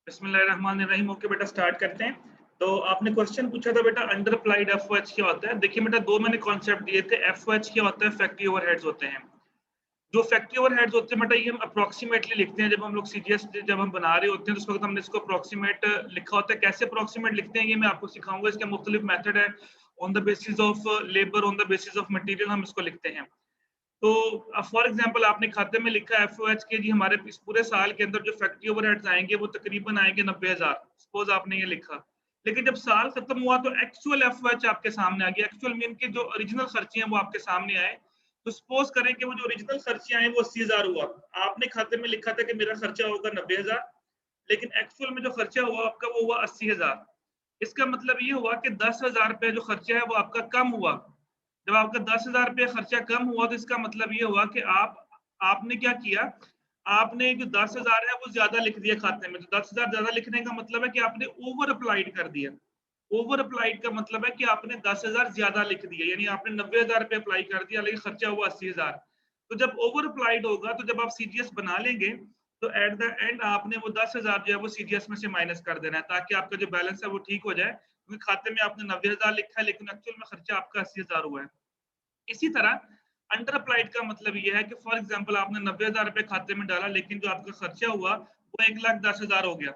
बिस्मिल्लाहिर्रहमानिर्रहीम। ओके बेटा, स्टार्ट करते हैं। तो आपने क्वेश्चन पूछा था बेटा अंडर अप्लाइड एफओएच क्या होता है। देखिए बेटा, दो मैंने कॉन्सेप्ट दिए थे। एफओएच क्या होता है, फैक्ट्री ओवरहेड्स होते हैं। जो फैक्ट्री ओवरहेड्स होते हैं बेटा, ये हम अप्रोक्सीमेटली लिखते हैं। जब हम लोग सीजीएस जब हम बना रहे होते हैं तो उस वक्त हमने इसको अप्रोक्सीमेट लिखा होता है। कैसे अप्रोक्सीमेट लिखते हैं ये मैं आपको सिखाऊंगा। इसके मुख्तलिफ मेथड है। On the basis of labour, on the basis of material हम इसको लिखते हैं। तो फॉर एग्जांपल आपने खाते में लिखा एफओएच के जी, हमारे इस पूरे साल के अंदर जो फैक्ट्री ओवरहेड्स आएंगे वो तकरीबन आएंगे 90,000। सपोज आपने ये लिखा, लेकिन जब साल खत्म हुआ तो एक्चुअल एफओएच आपके सामने आ गया। एक्चुअल मीन के जो ओरिजिनल खर्चे हैं वो आपके सामने आए। तो सपोज करें कि वो जो ओरिजिनल खर्चे आए वो 80,000 हुआ। आपने खाते में लिखा था कि मेरा खर्चा होगा 90,000, लेकिन एक्चुअल में जो खर्चा हुआ आपका वो हुआ 80,000। इसका मतलब ये हुआ कि 10,000 रुपये जो खर्चा है वो आपका कम हुआ। जब आपका 10,000 रुपये खर्चा कम हुआ तो इसका मतलब ये हुआ कि आपने क्या किया, आपने जो 10,000 है वो ज्यादा लिख दिया खाते में। तो 10,000 ज्यादा लिखने का मतलब है कि आपने ओवर अप्लाइड कर दिया। ओवर अप्लाइड का मतलब है कि आपने 10,000 ज्यादा लिख दिया, यानी आपने 90,000 रुपये अप्लाई कर दिया लेकिन खर्चा हुआ 80,000। तो जब ओवर अप्लाइड होगा तो जब आप सीजीएस बना लेंगे तो एट द एंड आपने वो 10,000 जो है वो सीजीएस में से माइनस कर देना है, ताकि आपका जो बैलेंस है वो ठीक हो जाए। क्योंकि खाते में आपने 90,000 लिखा है लेकिन एक्चुअल में खर्चा आपका 80,000 हुआ है। इसी तरह अंडर अप्लाइड का मतलब ये है कि फॉर एग्जांपल आपने 90,000 रुपए खाते में डाला लेकिन जो आपका खर्चा हुआ वो 1,10,000 हो गया।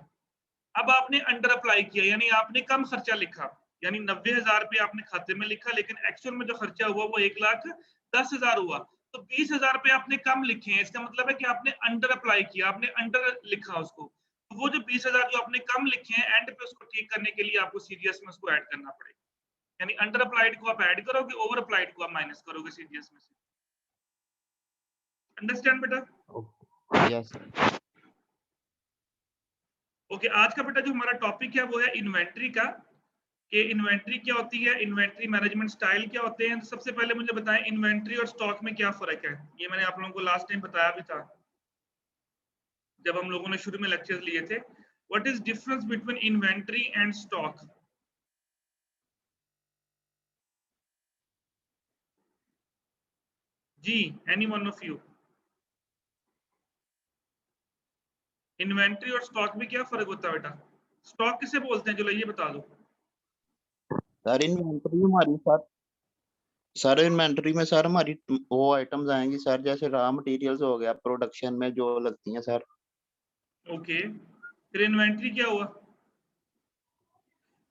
अब आपने अंडर अप्लाई किया, यानी आपने कम खर्चा लिखा। यानी 90,000 रुपए आपने खाते में लिखा लेकिन एक्चुअल में जो खर्चा हुआ वो 1,10,000 हुआ। तो 20,000 रुपए आपने कम लिखे हैं। इसका मतलब है कि आपने अंडर अप्लाई किया, आपने अंडर लिखा उसको। तो वो जो 20,000 जो आपने कम लिखे हैं, एंड पे उसको ठीक करने के लिए आपको सीजीएस में उसको ऐड करना पड़ेगा। यानी अंडर अप्लाइड को आप ऐड करोगे, ओवर अप्लाइड को आप माइनस करोगे सीजीएस में से। अंडरस्टैंड बेटा? यस। ओके, आज का बेटा जो हमारा टॉपिक है वो है इन्वेंट्री का। कि इन्वेंट्री क्या होती है, इन्वेंट्री मैनेजमेंट स्टाइल क्या होते हैं। तो सबसे पहले मुझे बताएं इन्वेंट्री और स्टॉक में क्या फर्क है। ये मैंने आप लोगों को लास्ट टाइम बताया भी था जब हम लोगों ने शुरू में लेक्चर्स लिए थे। What is difference between inventory and stock? जी, any one of you? Inventory और स्टॉक में क्या फर्क होता है बेटा? स्टॉक किसे बोलते हैं, चलो ये बता दो। सर इन्वेंटरी हमारी सर इन्वेंटरी में सर हमारी वो आइटम्स आएंगी सर, जैसे रॉ मटेरियल्स हो गया, प्रोडक्शन में जो लगती हैं सर। ओके, फिर इन्वेंट्री क्या हुआ?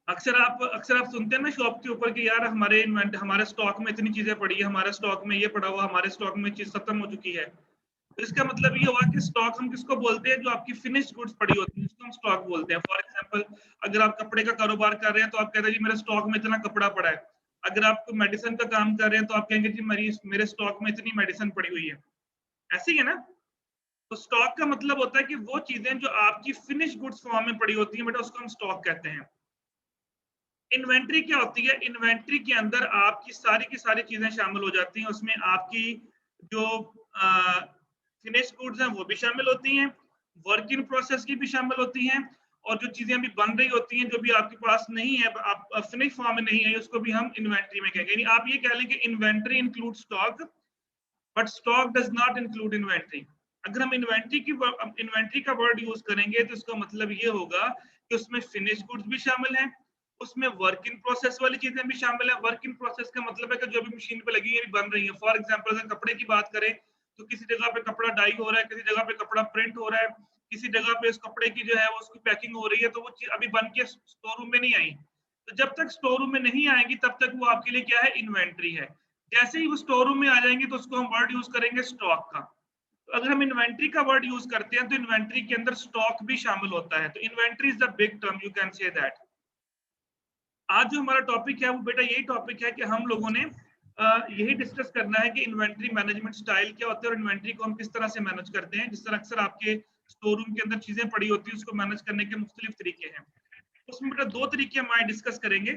अक्सर आप सुनते हैं ना शॉप के ऊपर कि यार हमारे स्टॉक में इतनी चीजें पड़ी है, हमारे स्टॉक में ये पड़ा हुआ, हमारे स्टॉक में चीज खत्म हो चुकी है। तो इसका मतलब ये हुआ कि स्टॉक हम किसको बोलते हैं, जो आपकी फिनिश्ड गुड्स पड़ी होती है उसको हम स्टॉक बोलते हैं। फॉर एग्जांपल, अगर आप कपड़े का कारोबार कर रहे हैं तो आप कहते हैं जी मेरे स्टॉक में इतना कपड़ा पड़ा है। अगर आप मेडिसिन का काम कर रहे हैं तो आप कहेंगे जी मेरे स्टॉक में इतनी मेडिसिन पड़ी हुई है। ऐसे ही है ना? तो स्टॉक का मतलब होता है कि वो चीजें जो आपकी फिनिश गुड्स फॉर्म में पड़ी होती है बेटा, उसको हम स्टॉक कहते हैं। इन्वेंट्री क्या होती है? इन्वेंट्री के अंदर आपकी सारी की सारी चीजें शामिल हो जाती हैं। उसमें आपकी जो फिनिश गुड्स हैं वो भी शामिल होती हैं, वर्क इन प्रोसेस की भी शामिल होती हैं, और जो चीजें अभी बन रही होती हैं जो भी आपके पास नहीं है, आप फिनिश फॉर्म में नहीं है, उसको भी हम इन्वेंट्री में कहेंगे। यानी आप ये कह लें कि inventory include stock, but stock does not include inventory. अगर हम इन्वेंट्री का वर्ड यूज करेंगे तो इसका मतलब ये होगा कि उसमें फिनिश गुड्स भी शामिल हैं, उसमें वर्क इन प्रोसेस वाली चीजें भी शामिल है। वर्क इन प्रोसेस का मतलब है कि जो भी मशीन पे लगी है बन रही है। फॉर एग्जांपल अगर कपड़े की बात करें तो किसी जगह पे कपड़ा डाई हो रहा है, किसी जगह पे कपड़ा प्रिंट हो रहा है, किसी जगह पे उस कपड़े की जो है वो उसकी पैकिंग हो रही है, तो वो चीज अभी बन के स्टोर रूम में नहीं आई। तो जब तक स्टोर रूम में नहीं आएगी तब तक वो आपके लिए क्या है, इन्वेंट्री है। जैसे ही वो स्टोर रूम में आ जाएंगे तो उसको हम वर्ड यूज करेंगे स्टॉक का। तो अगर हम इन्वेंट्री का वर्ड यूज करते हैं तो इन्वेंट्री के अंदर स्टॉक भी शामिल होता है। तो inventory is the big term, you can say that. आज जो हमारा टॉपिक है वो बेटा यही टॉपिक है कि हम लोगों ने यही डिस्कस करना है कि इन्वेंट्री मैनेजमेंट स्टाइल क्या होता है और इन्वेंट्री को हम किस तरह से मैनेज करते हैं। जिस तरह अक्सर आपके स्टोर रूम के अंदर चीजें पड़ी होती है उसको मैनेज करने के मुख्तलिफ तरीके हैं। उसमें बेटा दो तरीके हम आज डिस्कस करेंगे।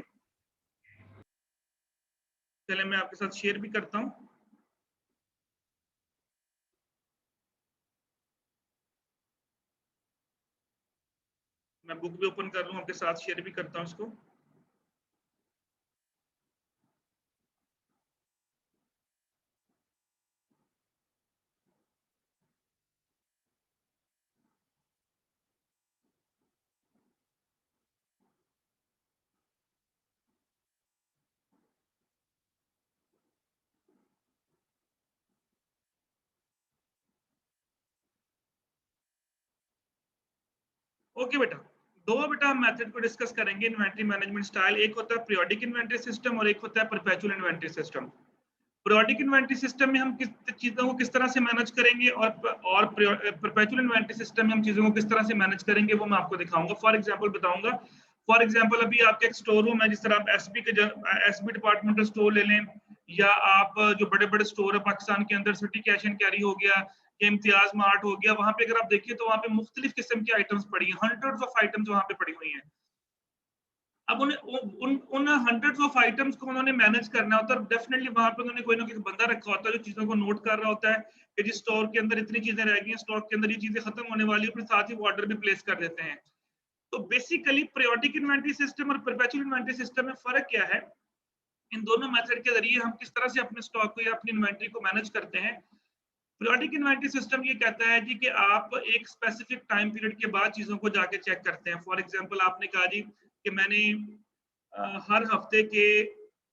चले मैं आपके साथ शेयर भी करता हूँ। मैं बुक भी ओपन कर लूँ, आपके साथ शेयर भी करता हूँ इसको। ओके बेटा, दो बेटा हम मेथड को डिस्कस करेंगे इन्वेंटरी मैनेजमेंट स्टाइल। एक होता है पीरियोडिक इन्वेंटरी सिस्टम और एक होता है perpetual inventory system. Periodic inventory system में हम किस चीजों को किस तरह से मैनेज करेंगे और परपेचुअल इन्वेंटरी सिस्टम में हम चीजों को किस तरह से मैनेज करेंगे वो मैं आपको दिखाऊंगा। फॉर एग्जांपल बताऊंगा। फॉर एग्जांपल अभी आपके एक स्टोर रूम है, जिस तरह आप एसबी डिपार्टमेंटल स्टोर ले लें, या आप जो बड़े बड़े स्टोर है पाकिस्तान के अंदर, सिटी कैश एंड कैरी हो गया या इम्तियाज मार्ट हो गया, वहां पे अगर आप देखिए तो वहां पे मुख्तलिफ किस्म की आइटम्स पड़ी हैं, हंड्रेड्स ऑफ आइटम्स वहां पे पड़ी हुई हैं। अब उन हंड्रेड्स ऑफ आइटम्स को उन्होंने मैनेज करना होता है। डेफिनेटली वहां पे उन्होंने कोई ना कोई बंदा रखा होता है जो चीजों को नोट कर रहा होता है कि जिस स्टोर के अंदर इतनी चीजें रह गई हैं, स्टॉक के अंदर ये चीजें खत्म होने वाली है, फिर साथ ही वो ऑर्डर भी प्लेस कर देते हैं। तो बेसिकली पीरियोडिक इन्वेंटरी सिस्टम और परपेचुअल इन्वेंटरी सिस्टम में फर्क क्या है? इन दोनों मेथड के जरिए हम किस तरह से अपने स्टॉक को या अपनी इन्वेंटरी को मैनेज करते हैं। पीरियोडिक इन्वेंटरी सिस्टम ये कहता है जी कि आप एक स्पेसिफिक टाइम पीरियड के बाद चीजों को जाके चेक करते हैं। फॉर एग्जांपल आपने कहा जी कि मैंने हर हफ्ते के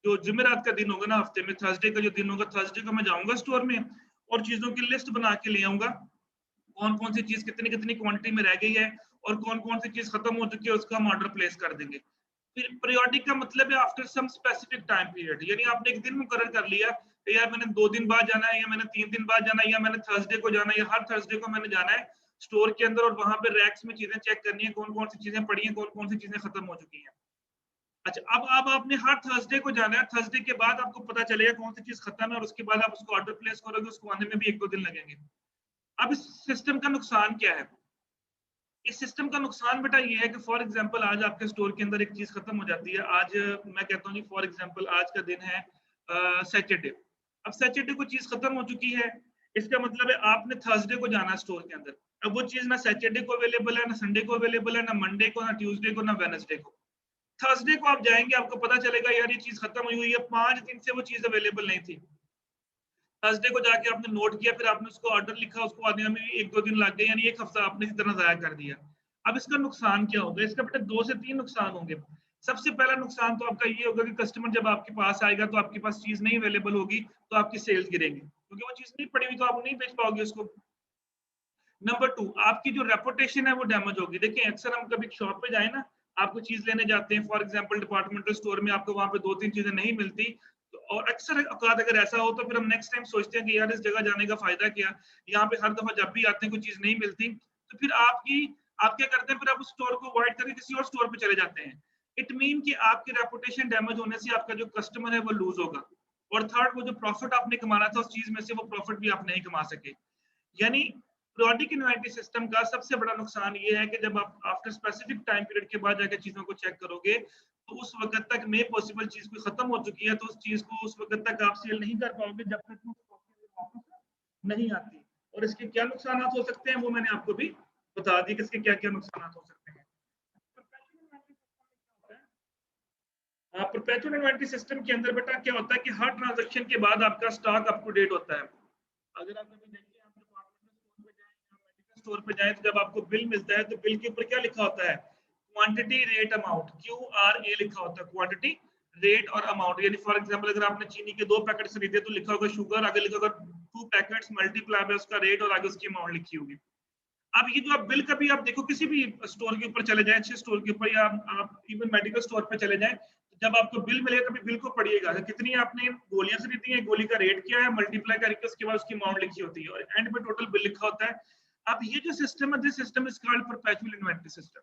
जो जुमेरात का दिन होगा ना, हफ्ते में थर्सडे का जो दिन होगा, थर्सडे को मैं जाऊंगा स्टोर में और चीजों की लिस्ट बना के ले आऊंगा, कौन कौन सी चीज कितनी कितनी क्वांटिटी में रह गई है और कौन कौन सी चीज खत्म हो चुकी है, उसका हम ऑर्डर प्लेस कर देंगे। फिर पीरियोडिक का मतलब है after some specific time period, यानी आपने एक दिन मुकर्रर कर लिया कि यार मैंने 2 दिन बाद जाना है, या मैंने 3 दिन बाद जाना है, या मैंने थर्सडे को जाना है, या हर थर्सडे को मैंने जाना है स्टोर के अंदर और वहां पे रैक्स में चीजें चेक करनी है, कौन कौन सी चीजें पड़ी हैं, कौन कौन सी चीजें खत्म हो चुकी हैं। अच्छा, अब आपने हर थर्सडे को जाना है, थर्सडे के बाद आपको पता चलेगा कौन सी चीज खत्म है और उसके बाद आप उसको ऑर्डर प्लेस करोगे, उसको आने में भी 1-2 दिन लगेंगे। अब इस सिस्टम का नुकसान क्या है? इस सिस्टम का नुकसान बेटा ये है कि फॉर एग्जांपल आज आपके स्टोर के अंदर एक चीज खत्म हो जाती है। आज मैं कहता हूँ जी, फॉर एग्जांपल आज का दिन है सैटरडे। अब सैटरडे को चीज खत्म हो चुकी है, इसका मतलब है आपने थर्सडे को जाना स्टोर के अंदर। अब वो चीज ना सैटरडे को अवेलेबल है, ना संडे को अवेलेबल है, ना मंडे को, ना ट्यूसडे को, ना वेडनेसडे को। थर्सडे को आप जाएंगे, आपको पता चलेगा यार ये चीज खत्म हुई है, 5 दिन से वो चीज अवेलेबल नहीं थी। थर्सडे को जाके आपने नोट किया, फिर आपने उसको ऑर्डर लिखा, उसको आने में 1-2 दिन लग गए, यानी 1 हफ्ता आपने इसी तरह जाया कर दिया। अब इसका नुकसान क्या होगा? इसका बेटा 2 से 3 नुकसान होंगे। सबसे पहला नुकसान तो आपका ये होगा कि कस्टमर जब आपके पास आएगा तो आपके पास चीज नहीं अवेलेबल होगी, तो आपकी सेल्स गिरेंगी, क्योंकि वो चीज नहीं पड़ी हुई तो आप नहीं बेच पाओगे उसको। नंबर 2, आपकी जो रेपुटेशन है वो डैमेज होगी। देखिए अक्सर हम कभी शॉप पे जाए ना, आपको चीज लेने जाते हैं, फॉर एग्जांपल डिपार्टमेंटल स्टोर में आपको वहां पे 2-3 चीजें नहीं मिलती, तो और अक्सर औकात अगर ऐसा हो तो फिर हम नेक्स्ट टाइम सोचते हैं कि यार इस जगह जाने का फायदा क्या, यहाँ पे हर दफा जब भी आते हैं कोई चीज नहीं मिलती, तो फिर आप क्या करते हैं, फिर आप उस स्टोर को अवॉइड करके किसी और स्टोर पे चले जाते हैं। इट मीन कि आपकी रेपुटेशन डैमेज होने से आपका जो कस्टमर है वो लूज होगा, और थर्ड, वो जो प्रॉफिट आपने कमाना था उस चीज में से, वो प्रॉफिट भी आप नहीं कमा सके। यानी पीरियोडिक इन्वेंटरी सिस्टम का सबसे बड़ा नुकसान ये है कि जब आप आफ्टर स्पेसिफिक टाइम पीरियड के बाद जाकर चीजों को चेक करोगे तो उस वक्त तक में पॉसिबल चीज कोई खत्म हो चुकी है, तो उस चीज को उस वक्त तक आप सेल नहीं कर पाओगे जब तक वो वापस नहीं आती। और इसके क्या नुकसान हो सकते हैं वो मैंने आपको भी बता दी कि इसके क्या क्या नुकसान हो सकते हैं। परपेचुअल इन्वेंटरी सिस्टम के अंदर बेटा क्या होता है कि हर ट्रांजैक्शन के बाद आपका स्टॉक अप टू डेट होता है। अगर आप कभी देखिए, आप डिपार्टमेंटल स्टोर पे जाएं या मेडिकल स्टोर पे जाएं, तो जब आपको बिल मिलता है तो बिल के ऊपर क्या लिखा होता है? क्वांटिटी रेट अमाउंट, QRA लिखा होता है, क्वांटिटी रेट और अमाउंट। यानी फॉर एग्जांपल अगर आपने चीनी के 2 पैकेट खरीदे तो लिखा होगा शुगर, आगे लिखा होगा 2 पैकेट्स मल्टीप्लाई बाय उसका रेट और आगे उसकी अमाउंट लिखी होगी। अब ये जो आप बिल कभी आप देखो किसी भी स्टोर के ऊपर चले जाएं, अच्छे स्टोर के ऊपर, या आप इवन मेडिकल स्टोर पे चले जाएं, जब आपको बिल मिले तभी बिल को पढ़िएगा कितनी आपने गोलियां खरीदी है, गोली का रेट क्या है, मल्टीप्लाई करके उसके बाद उसकी अमाउंट लिखी होती है और एंड में टोटल बिल लिखा होता है। अब ये जो सिस्टम है, this system is called perpetual inventory system.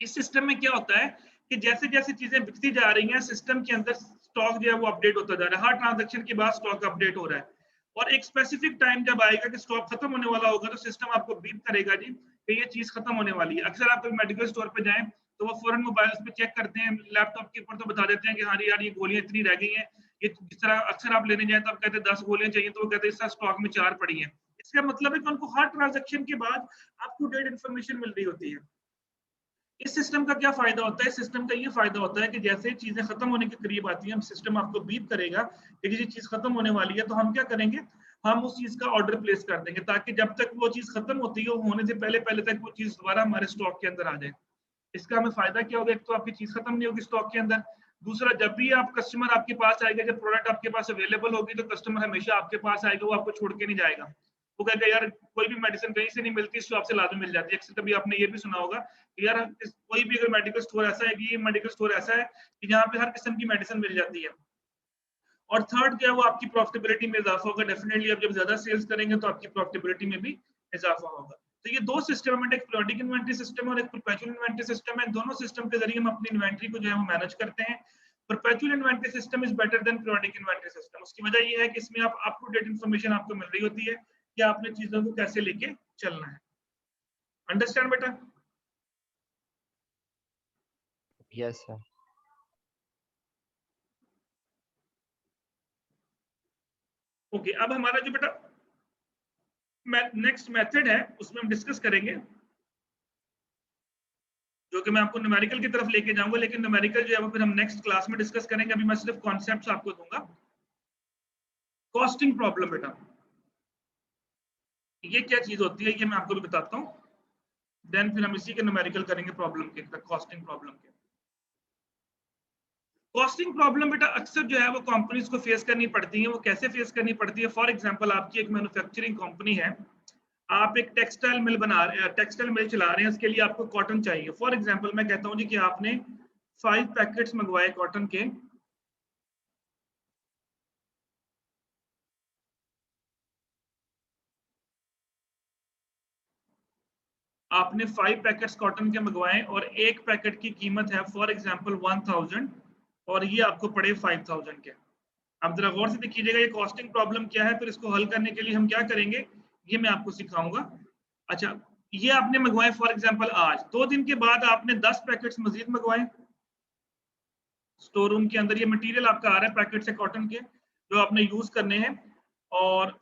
इस सिस्टम में क्या होता है कि जैसे जैसे चीजें बिकती जा रही हैं, सिस्टम के अंदर स्टॉक जो है वो अपडेट होता जा रहा है, हर ट्रांजैक्शन के बाद स्टॉक अपडेट हो रहा है, और एक स्पेसिफिक टाइम जब आएगा कि स्टॉक खत्म होने वाला होगा तो सिस्टम आपको बीप करेगा जी कि ये चीज खत्म होने वाली है। अक्सर आप मेडिकल स्टोर पे जाएं तो वो फौरन मोबाइल पे चेक करते हैं, लैपटॉप के ऊपर तो बता देते हैं कि हाँ यार ये गोलियां इतनी रह गई हैं। ये जिस तरह अक्सर आप लेने जाए तो आप कहते हैं 10 गोलियां चाहिए, तो वो कहते हैं इस स्टॉक में 4 पड़ी हैं। इसका मतलब है कि उनको हर ट्रांजेक्शन के बाद अप टू डेट इन्फॉर्मेशन मिल रही होती है। इस सिस्टम का क्या फायदा होता है? सिस्टम का ये फायदा होता है कि जैसे चीजें खत्म होने के करीब आती हैं, हम सिस्टम आपको बीप करेगा कि ये चीज खत्म होने वाली है, तो हम क्या करेंगे, हम उस चीज का ऑर्डर प्लेस कर देंगे, ताकि जब तक वो चीज खत्म होती है, होने से पहले पहले तक वो चीज दोबारा हमारे स्टॉक के अंदर आ जाए। इसका हमें फायदा क्या होगा? एक तो आपकी चीज खत्म नहीं होगी स्टॉक के अंदर, दूसरा जब भी आप कस्टमर आपके पास आएगा, जब प्रोडक्ट आपके पास अवेलेबल होगी तो कस्टमर हमेशा आपके पास आएगा, वो आपको छोड़ के नहीं जाएगा। वो कहेगा यार कोई भी मेडिसिन कहीं से नहीं मिलती, इस शॉप से लाजमी मिल जाती है। अक्सर कभी आपने ये भी सुना होगा कि यार कोई भी अगर मेडिकल स्टोर ऐसा है कि ये मेडिकल स्टोर ऐसा है कि जहाँ पे हर किस्म की मेडिसिन मिल जाती है। और थर्ड क्या है, वो आपकी प्रॉफिटेबिलिटी में इजाफा होगा। डेफिनेटली आप जब ज्यादा सेल्स करेंगे तो आपकी प्रॉफिटेबिलिटी में भी इजाफा होगा। तो ये दो सिस्टम है, एक पीरियोडिक इन्वेंटरी सिस्टम और एक परपेचुअल इन्वेंटरी सिस्टम है। दोनों सिस्टम के जरिए हम अपनी इन्वेंटरी को जो है वो मैनेज करते हैं। Perpetual inventory system is better than periodic inventory system. उसकी वजह ये है कि इसमें आप अप टू डेट इन्फॉर्मेशन आपको मिल रही होती है कि आपने चीजों को कैसे लेके चलना है। अंडरस्टैंड बेटा? Yes sir. ओके, अब हमारा जो बेटा नेक्स्ट मेथड है उसमें हम डिस्कस करेंगे, जो कि मैं आपको न्यूमेरिकल की तरफ लेके जाऊंगा, लेकिन न्यूमेरिकल जो है वो फिर हम नेक्स्ट क्लास में डिस्कस करेंगे। अभी मैं सिर्फ कॉन्सेप्ट्स आपको दूंगा। कॉस्टिंग प्रॉब्लम बेटा, ये क्या चीज होती है ये मैं आपको भी बताता हूँ, देन फिर हम इसी के न्यूमेरिकल करेंगे प्रॉब्लम के, कॉस्टिंग प्रॉब्लम के। कॉस्टिंग प्रॉब्लम बेटा अक्सर जो है वो कंपनीज को फेस करनी पड़ती है। वो कैसे फेस करनी पड़ती है? फॉर एग्जांपल आपकी एक मैन्युफैक्चरिंग कंपनी है, आप एक टेक्सटाइल मिल बना रहे हैं, टेक्सटाइल मिल चला रहे हैं, उसके लिए आपको कॉटन चाहिए। फॉर एग्जांपल मैं कहता हूं जी कि आपने 5 पैकेट्स मंगवाए कॉटन के, आपने 5 पैकेट्स कॉटन के मंगवाए और एक पैकेट की कीमत है फॉर एग्जांपल 1000 और ये आपको पड़े 5000 के। अब जरा गौर से देखिएगा ये कॉस्टिंग प्रॉब्लम क्या है, फिर इसको हल करने के लिए हम क्या करेंगे ये मैं आपको सिखाऊंगा। अच्छा, ये आपने मंगवाए फॉर एग्जांपल आज, 2 दिन के बाद आपने 10 पैकेट्स मजीद मंगवाए। स्टोर रूम के अंदर ये मटेरियल आपका आ रहा है पैकेट से कॉटन के, जो आपने यूज करने हैं, और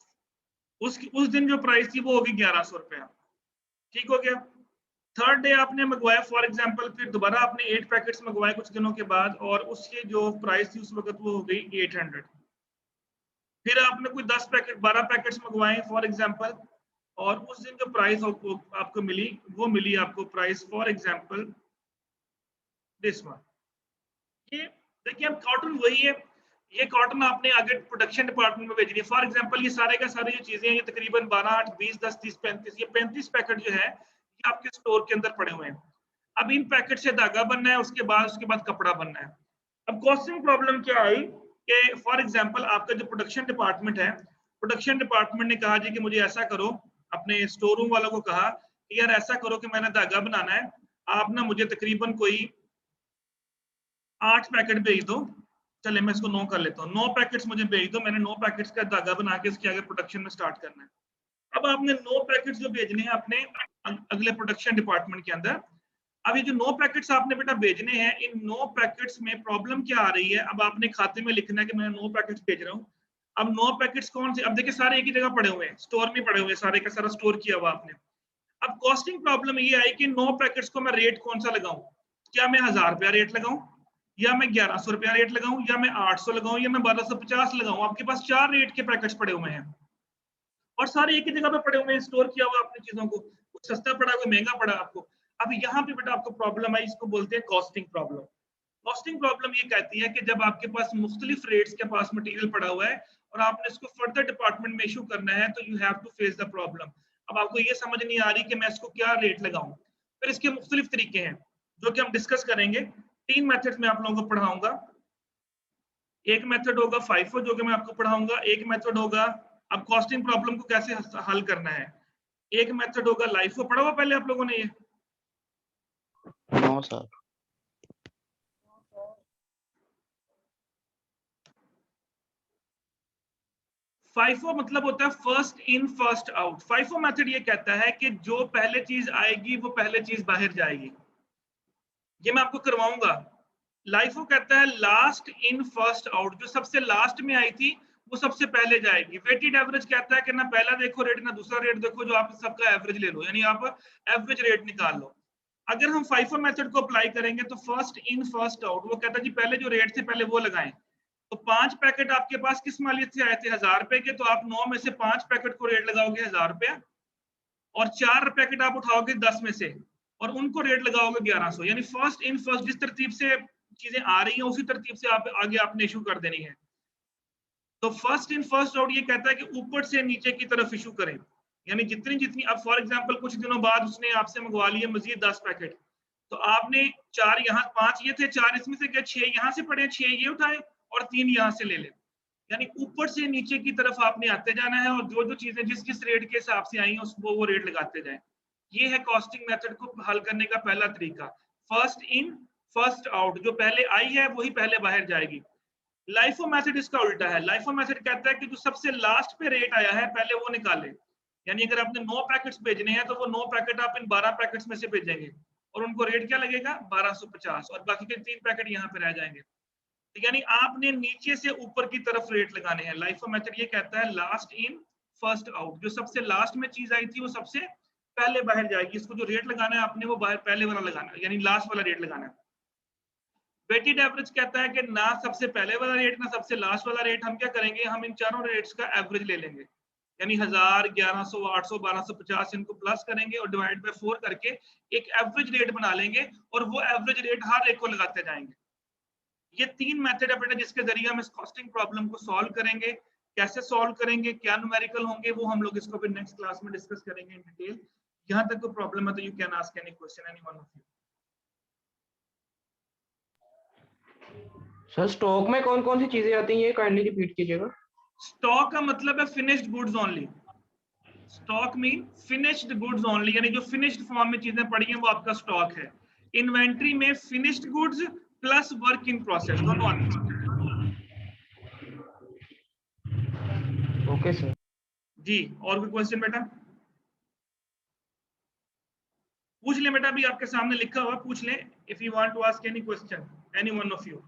उस दिन जो प्राइस थी वो होगी 1100 रुपया। ठीक हो गया। थर्ड डे आपने मंगवाया फॉर एग्जांपल, फिर दोबारा आपने 8 पैकेट्स मंगवाए कुछ दिनों के बाद, और उसकी जो प्राइस थी उस वक्त वो हो गई 800। फिर आपने कोई 10 पैकेट 12 पैकेट्स मंगवाए फॉर एग्जांपल, और उस दिन जो प्राइस आपको मिली वो मिली आपको price for example this one. ये देखिए, अब कॉटन वही है, ये कॉटन आपने आगे प्रोडक्शन डिपार्टमेंट में भेजनी है। फॉर एग्जांपल ये सारे का सारे जो चीजें हैं ये तकरीबन 12, 8, 20, 10, 30, 35, ये 35 पैकेट जो है ये आपके स्टोर के अंदर पड़े हुए हैं। अब इन पैकेट से धागा बनना है, उसके बाद कपड़ा बनना है। अब कॉस्टिंग प्रॉब्लम क्या आई कि फॉर एग्जांपल आपका जो प्रोडक्शन डिपार्टमेंट है, प्रोडक्शन डिपार्टमेंट ने कहा जी कि मुझे ऐसा करो, अपने स्टोर रूम वालों को कहा कि यार ऐसा करो कि मैंने धागा बनाना है, आप ना मुझे तकरीबन कोई 8 पैकेट भेज दो। चले मैं इसको 9 कर लेता हूँ, 9 पैकेट्स मुझे भेज दो, मैंने 9 पैकेट्स का धागा बना के इसके आगे प्रोडक्शन में स्टार्ट करना है। अब आपने 9 पैकेट्स जो भेजने हैं अपने अगले प्रोडक्शन डिपार्टमेंट के अंदर। अब ये जो 9 पैकेट्स आपने बेटा भेजने हैं, इन 9 पैकेट्स में प्रॉब्लम क्या आ रही है? अब आपने खाते में लिखना है कि मैं 9 पैकेट्स भेज रहा हूँ। अब 9 पैकेट्स कौन से? अब देखिए सारे एक ही जगह पड़े हुए हैं, स्टोर में पड़े हुए हैं, सारे का सारा स्टोर किया हुआ आपने। अब कॉस्टिंग प्रॉब्लम ये आई कि 9 पैकेट्स को मैं रेट कौन सा लगाऊं? क्या मैं 1000 रुपया रेट लगाऊं, या मैं 1100 रुपया रेट लगाऊं, या मैं 800 लगाऊं, या मैं 1250 लगाऊं? आपके पास 4 रेट के पैकेट्स पड़े हुए हैं और सारे एक ही जगह पे पड़े हुए हैं, स्टोर किया हुआ अपनी चीजों को, कुछ सस्ता पड़ा कोई महंगा पड़ा आपको। अब यहाँ पे बेटा आपको प्रॉब्लम आई, इसको बोलते हैं कॉस्टिंग प्रॉब्लम। कॉस्टिंग प्रॉब्लम ये कहती है कि जब आपके पास मुख्तलिफ रेट्स के पास मटेरियल पड़ा हुआ है और आपने इसको फर्दर डिपार्टमेंट में इशू करना है, तो you have to face the problem. अब आपको ये समझ नहीं आ रही कि मैं इसको क्या रेट लगाऊं, फिर इसके मुख्तलिफ तरीके हैं जो कि हम डिस्कस करेंगे। 3 मेथड में आप लोगों को पढ़ाऊंगा। एक मेथड होगा FIFO जो कि मैं आपको पढ़ाऊंगा, एक मेथड होगा अब कॉस्टिंग प्रॉब्लम को कैसे हल करना है, एक मेथड होगा LIFO। पढ़ा हुआ पहले आप लोगों ने ये? No sir. FIFO मतलब होता है first in first out. FIFO method ये कहता है कि जो पहले चीज आएगी वो पहले चीज बाहर जाएगी, ये मैं आपको करवाऊंगा। LIFO कहता है लास्ट इन फर्स्ट आउट, जो सबसे लास्ट में आई थी वो सबसे पहले जाएगी। वेटेड एवरेज कहता है कि ना पहला देखो रेट ना दूसरा रेट देखो, जो आप सबका एवरेज ले लो, यानी आप एवरेज रेट निकाल लो। अगर हम FIFO मेथड को अप्लाई करेंगे तो फर्स्ट इन फर्स्ट आउट, वो कहता है जी पहले जो रेट थे पहले वो लगाएं। तो 5 पैकेट आपके पास किस मालियत से आए थे? 1000 रुपए के, तो आप 9 में से 5 पैकेट को रेट लगाओगे 1000 रुपया, और 4 पैकेट आप उठाओगे 10 में से और उनको रेट लगाओगे 1100। यानी फर्स्ट इन फर्स्ट, जिस तरतीब से चीजें आ रही हैं उसी तरतीब से आप आगे आपने इशू कर देनी है। तो फर्स्ट इन फर्स्ट आउट ये कहता है कि ऊपर से नीचे की तरफ इशू करें। यानी जितनी जितनी, अब फॉर एग्जांपल कुछ दिनों बाद उसने आपसे मंगवा लिए मजीद 10 पैकेट, तो आपने 4 यहाँ, 5 ये थे, 4 इसमें से क्या 6 यहाँ से पड़े, 6 ये उठाए और 3 यहाँ से ले ले। यानी ऊपर से नीचे की तरफ आपने आते जाना है और जो जो चीजें जिस जिस रेट के हिसाब से आई हैं उसको वो रेट लगाते जाएं। ये है कॉस्टिंग मेथड को हल करने का पहला तरीका, फर्स्ट इन फर्स्ट आउट, जो पहले आई है वही पहले बाहर जाएगी। लाइफो मेथड इसका उल्टा है, लाइफो मेथड कहता है कि जो सबसे लास्ट पे रेट आया है पहले वो निकाले। यानी अगर आपने 9 पैकेट्स भेजने हैं तो वो 9 पैकेट आप इन 12 पैकेट्स में से भेजेंगे और उनको रेट क्या लगेगा 1250 और बाकी के 3 पैकेट यहाँ पे रह जाएंगे। तो यानी आपने नीचे से ऊपर की तरफ रेट लगाने हैं। लाइफो मेथड ये कहता है लास्ट इन फर्स्ट आउट, जो सबसे लास्ट में चीज आई थी वो सबसे पहले बाहर जाएगी। इसको जो रेट लगाना है आपने वो बाहर पहले वाला लगाना है, यानी लास्ट वाला रेट लगाना है। वेटेड एवरेज कहता है कि ना सबसे पहले वाला रेट ना सबसे लास्ट वाला रेट, हम क्या करेंगे, हम इन चारों रेट्स का एवरेज ले लेंगे, यानी 1000, 1100, 800, 1250 इनको प्लस करेंगे और डिवाइड बाय 4 करके एक एवरेज रेट बना लेंगे और वो एवरेज रेट हर एक को लगाते जाएंगे। ये 3 मेथड है बेटा जिसके जरिए हम इस कॉस्टिंग प्रॉब्लम को सॉल्व करेंगे। कैसे सॉल्व करेंगे, क्या न्यूमेरिकल होंगे, वो हम लोग इसको फिर नेक्स्ट क्लास में डिस्कस करेंगे इन डिटेल। यहाँ तक कोई प्रॉब्लम है तो you can ask any question, any one of you. Sir stock में कौन कौन सी चीजें आती हैं, ये काइंडली रिपीट कीजिएगा। स्टॉक का मतलब है finished goods only. Stock mean finished goods only, यानी जो फिनिश्ड फॉर्म में चीजें पड़ी हैं वो आपका स्टॉक है। इन्वेंट्री में finished goods plus work in process दोनों आते हैं। Okay sir. जी, और कोई क्वेश्चन बेटा? पूछ ले बेटा, अभी आपके सामने लिखा हुआ, पूछ ले। If you want to ask any question, any one of you.